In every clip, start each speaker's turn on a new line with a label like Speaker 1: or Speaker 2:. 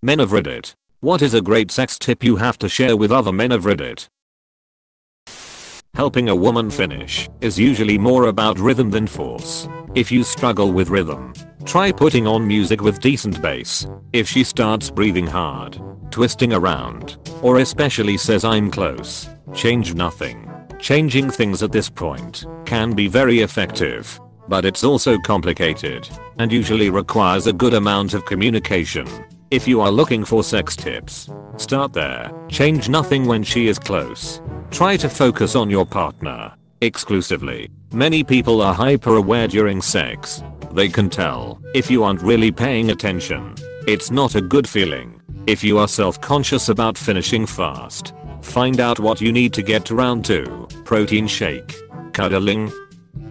Speaker 1: Men of Reddit. What is a great sex tip you have to share with other men of Reddit? Helping a woman finish is usually more about rhythm than force. If you struggle with rhythm, try putting on music with decent bass. If she starts breathing hard, twisting around, or especially says I'm close, change nothing. Changing things at this point can be very effective, but it's also complicated and usually requires a good amount of communication. If you are looking for sex tips, start there. Change nothing when she is close. Try to focus on your partner exclusively. Many people are hyper aware during sex. They can tell if you aren't really paying attention. It's not a good feeling. If you are self-conscious about finishing fast, find out what you need to get to round 2. Protein shake, cuddling,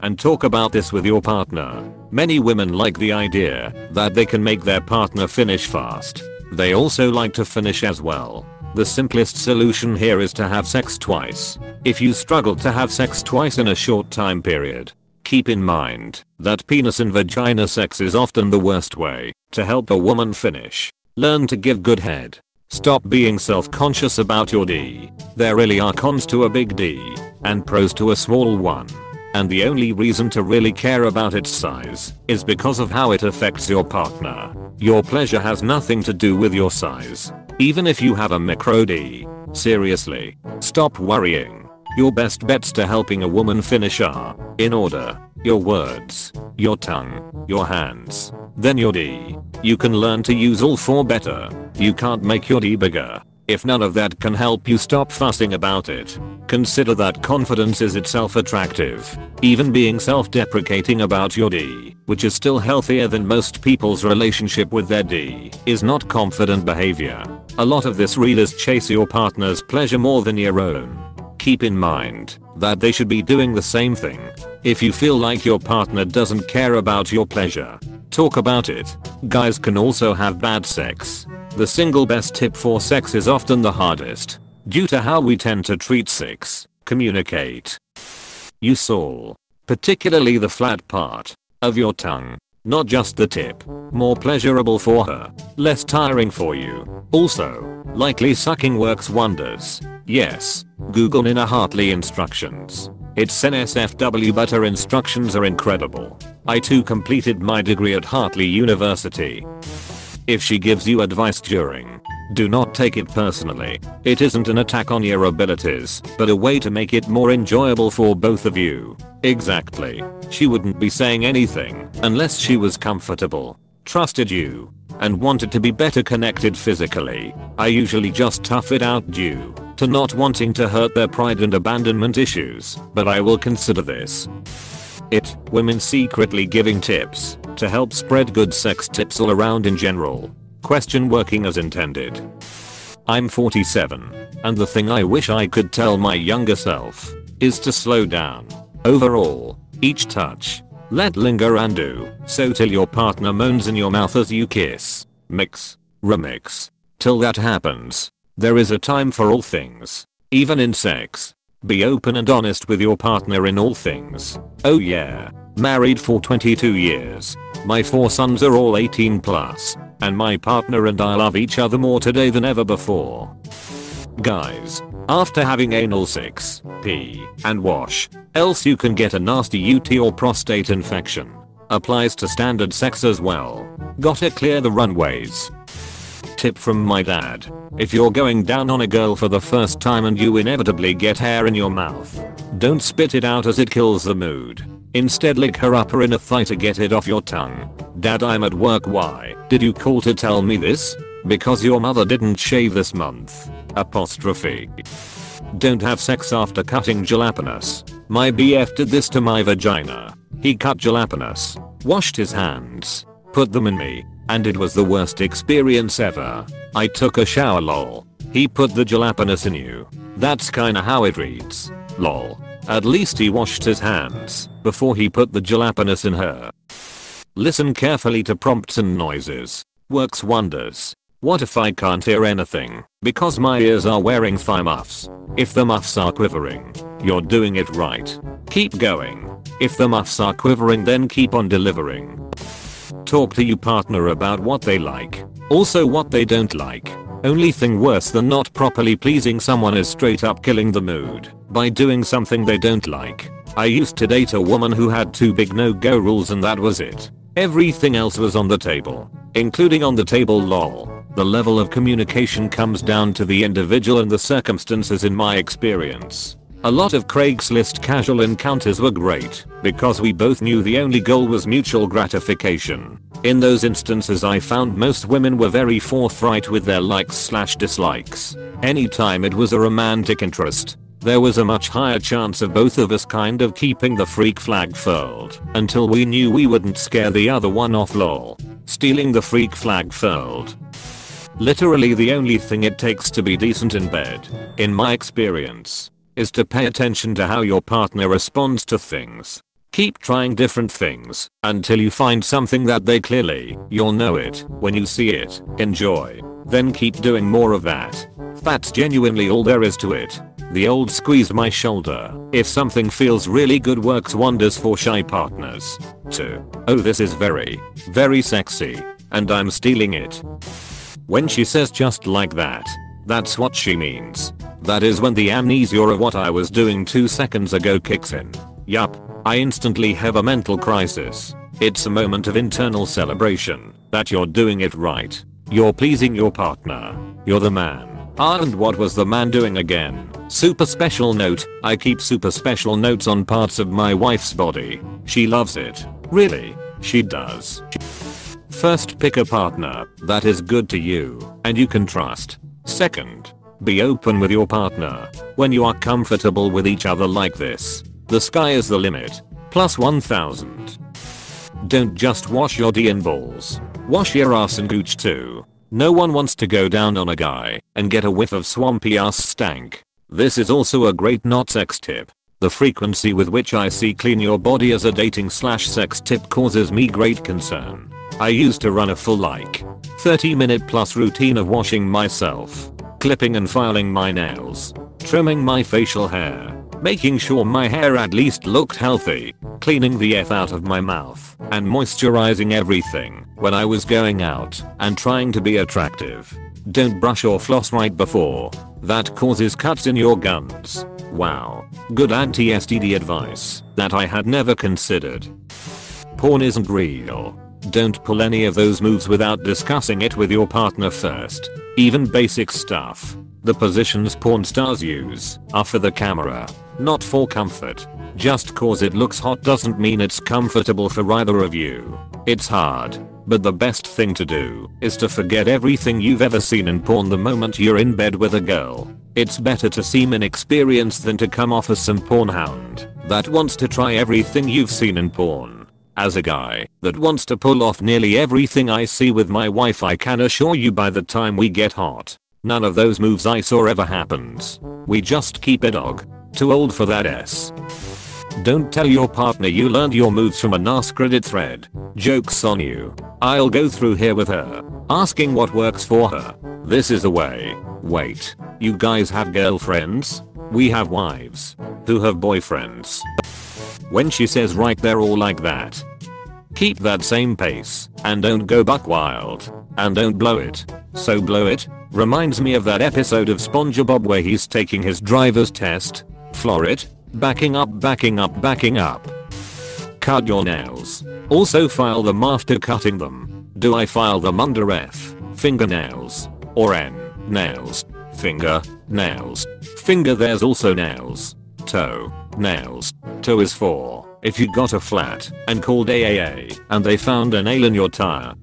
Speaker 1: and talk about this with your partner. Many women like the idea that they can make their partner finish fast. They also like to finish as well. The simplest solution here is to have sex twice. If you struggle to have sex twice in a short time period, keep in mind that penis and vagina sex is often the worst way to help a woman finish. Learn to give good head. Stop being self-conscious about your D. There really are cons to a big D and pros to a small one. And the only reason to really care about its size is because of how it affects your partner. Your pleasure has nothing to do with your size. Even if you have a micro D. Seriously, stop worrying. Your best bets to helping a woman finish are, in order, your words, your tongue, your hands, then your D. You can learn to use all 4 better. You can't make your D bigger. If none of that can help you stop fussing about it, consider that confidence is itself attractive. Even being self-deprecating about your D, which is still healthier than most people's relationship with their D, is not confident behavior. A lot of this readers chase your partner's pleasure more than your own. Keep in mind that they should be doing the same thing. If you feel like your partner doesn't care about your pleasure, talk about it. Guys can also have bad sex. The single best tip for sex is often the hardest, due to how we tend to treat sex. Communicate. Use all, particularly the flat part, of your tongue, not just the tip. More pleasurable for her, less tiring for you. Also, lightly sucking works wonders. Yes, Google Nina Hartley instructions. It's NSFW but her instructions are incredible. I too completed my degree at Hartley University. If she gives you advice during, do not take it personally. It isn't an attack on your abilities, but a way to make it more enjoyable for both of you. Exactly. She wouldn't be saying anything unless she was comfortable, trusted you, and wanted to be better connected physically. I usually just tough it out due to not wanting to hurt their pride and abandonment issues, but I will consider this. Women secretly giving tips to help spread good sex tips all around in general. Question working as intended. I'm 47, and the thing I wish I could tell my younger self is to slow down. Overall, each touch, let linger and do so till your partner moans in your mouth as you kiss, mix, remix. Till that happens, there is a time for all things, even in sex. Be open and honest with your partner in all things. Oh yeah, married for 22 years. My 4 sons are all 18 plus, and my partner and I love each other more today than ever before. Guys, after having anal sex, pee and wash, else you can get a nasty UTI or prostate infection. Applies to standard sex as well. Gotta clear the runways. Tip from my dad. If you're going down on a girl for the first time and you inevitably get hair in your mouth, don't spit it out as it kills the mood. Instead lick her upper inner thigh to get it off your tongue. Dad, I'm at work. Why did you call to tell me this? Because your mother didn't shave this month. Apostrophe. Don't have sex after cutting jalapenos. My BF did this to my vagina. He cut jalapenos, washed his hands, put them in me, and it was the worst experience ever. I took a shower lol. He put the jalapenos in you. That's kinda how it reads. Lol. At least he washed his hands before he put the jalapenos in her. Listen carefully to prompts and noises. Works wonders. What if I can't hear anything because my ears are wearing thigh muffs? If the muffs are quivering, you're doing it right. Keep going. If the muffs are quivering, then keep on delivering. Talk to your partner about what they like. Also what they don't like. Only thing worse than not properly pleasing someone is straight up killing the mood by doing something they don't like. I used to date a woman who had 2 big no-go rules and that was it. Everything else was on the table. Including on the table lol. The level of communication comes down to the individual and the circumstances in my experience. A lot of Craigslist casual encounters were great because we both knew the only goal was mutual gratification. In those instances I found most women were very forthright with their likes/dislikes. Anytime it was a romantic interest, there was a much higher chance of both of us kind of keeping the freak flag furled until we knew we wouldn't scare the other one off lol. Stealing the freak flag furled. Literally the only thing it takes to be decent in bed, in my experience, is to pay attention to how your partner responds to things. Keep trying different things until you find something that they clearly, you'll know it when you see it, enjoy. Then keep doing more of that. That's genuinely all there is to it. The old squeeze my shoulder if something feels really good works wonders for shy partners. 2. Oh, this is very, very sexy, and I'm stealing it. When she says just like that, that's what she means. That is when the amnesia of what I was doing 2 seconds ago kicks in. Yup, I instantly have a mental crisis. It's a moment of internal celebration that you're doing it right. You're pleasing your partner. You're the man. And what was the man doing again? Super special note, I keep super special notes on parts of my wife's body. She loves it. Really? She does. First, pick a partner that is good to you and you can trust. Second, be open with your partner when you are comfortable with each other like this. The sky is the limit. Plus 1000. Don't just wash your D and balls. Wash your ass and gooch too. No one wants to go down on a guy and get a whiff of swampy ass stank. This is also a great not sex tip. The frequency with which I see clean your body as a dating/sex tip causes me great concern. I used to run a full 30-minute plus routine of washing myself, clipping and filing my nails, trimming my facial hair, making sure my hair at least looked healthy, cleaning the F out of my mouth, and moisturizing everything when I was going out and trying to be attractive. Don't brush or floss right before. That causes cuts in your guns. Wow. Good anti-STD advice that I had never considered. Porn isn't real. Don't pull any of those moves without discussing it with your partner first. Even basic stuff. The positions porn stars use are for the camera, not for comfort. Just cause it looks hot doesn't mean it's comfortable for either of you. It's hard, but the best thing to do is to forget everything you've ever seen in porn the moment you're in bed with a girl. It's better to seem inexperienced than to come off as some porn hound that wants to try everything you've seen in porn. As a guy that wants to pull off nearly everything I see with my wife, I can assure you by the time we get hot, none of those moves I saw ever happens. We just keep it too old for that S. Don't tell your partner you learned your moves from an AskReddit thread. Joke's on you. I'll go through here with her, asking what works for her. This is the way. Wait, you guys have girlfriends? We have wives who have boyfriends. When she says right, they're all like that. Keep that same pace and don't go buck wild. And don't blow it. So blow it reminds me of that episode of SpongeBob where he's taking his driver's test. Floor it. Backing up, backing up, backing up. Cut your nails. Also file them after cutting them. Do I file them under F, fingernails, or N, nails, finger, nails, finger? There's also nails, toe, nails. Toe is for if you got a flat and called AAA and they found a nail in your tire.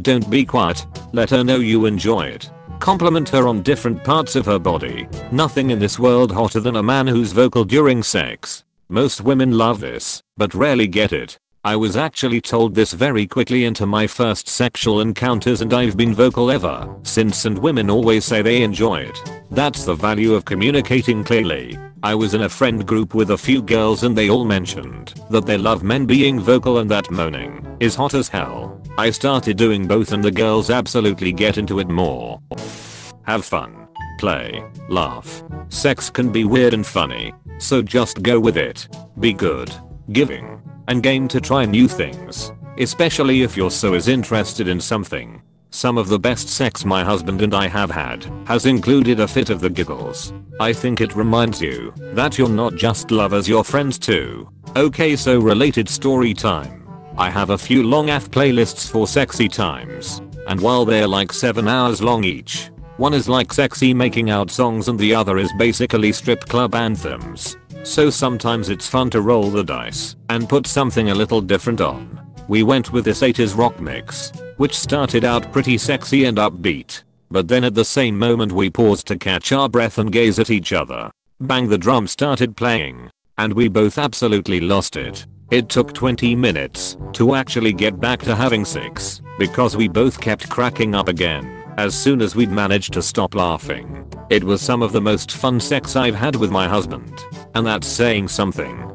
Speaker 1: Don't be quiet. Let her know you enjoy it. Compliment her on different parts of her body. Nothing in this world hotter than a man who's vocal during sex. Most women love this, but rarely get it. I was actually told this very quickly into my first sexual encounters, and I've been vocal ever since, and women always say they enjoy it. That's the value of communicating clearly. I was in a friend group with a few girls and they all mentioned that they love men being vocal and that moaning is hot as hell. I started doing both and the girls absolutely get into it more. Have fun. Play. Laugh. Sex can be weird and funny, so just go with it. Be good, giving, and game to try new things. Especially if you're so as interested in something Some of the best sex my husband and I have had has included a fit of the giggles. I think it reminds you that you're not just lovers, you're friends too. Okay, so related story time. I have a few long AF playlists for sexy times, and while they're like 7 hours long each, one is like sexy making out songs and the other is basically strip club anthems. So sometimes it's fun to roll the dice and put something a little different on. We went with this 80s rock mix, which started out pretty sexy and upbeat, but then at the same moment we paused to catch our breath and gaze at each other. Bang, the drum started playing, and we both absolutely lost it. It took 20 minutes to actually get back to having sex, because we both kept cracking up again as soon as we'd managed to stop laughing. It was some of the most fun sex I've had with my husband, and that's saying something.